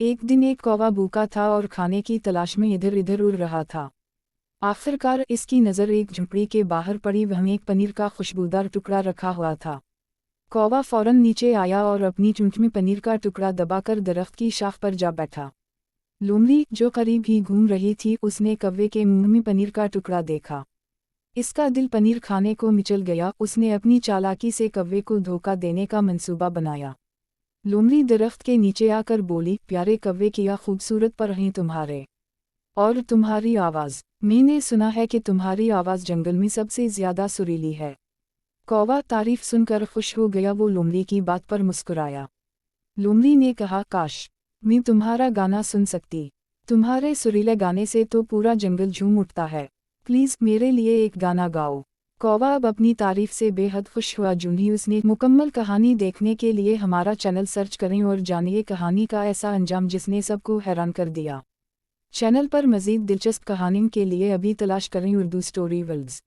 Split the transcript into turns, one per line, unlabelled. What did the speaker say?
एक दिन एक कौवा भूखा था और खाने की तलाश में इधर इधर उड़ रहा था। आखिरकार इसकी नज़र एक झुंपड़ी के बाहर पड़ी, वहीं एक पनीर का खुशबूदार टुकड़ा रखा हुआ था। कौवा फौरन नीचे आया और अपनी चोंच में पनीर का टुकड़ा दबाकर दरख्त की शाख पर जा बैठा। लोमड़ी, जो करीब ही घूम रही थी, उसने कौवे के मुंह में पनीर का टुकड़ा देखा। इसका दिल पनीर खाने को मिचल गया। उसने अपनी चालाकी से कौवे को धोखा देने का मंसूबा बनाया। लोमड़ी दरख्त के नीचे आकर बोली, प्यारे कौवे, किया खूबसूरत पर हैं तुम्हारे, और तुम्हारी आवाज़, मैंने सुना है कि तुम्हारी आवाज़ जंगल में सबसे ज़्यादा सुरीली है। कौवा तारीफ सुनकर खुश हो गया। वो लोमड़ी की बात पर मुस्कुराया। लोमड़ी ने कहा, काश मैं तुम्हारा गाना सुन सकती। तुम्हारे सुरीले गाने से तो पूरा जंगल झूम उठता है। प्लीज़ मेरे लिए एक गाना गाओ। कौवा अब अपनी तारीफ से बेहद खुश हुआ। जूं ही उसने मुकम्मल कहानी देखने के लिए हमारा चैनल सर्च करें और जानिए कहानी का ऐसा अंजाम जिसने सबको हैरान कर दिया। चैनल पर मज़ीद दिलचस्प कहानियों के लिए अभी तलाश करें उर्दू स्टोरी वर्ल्ड्स।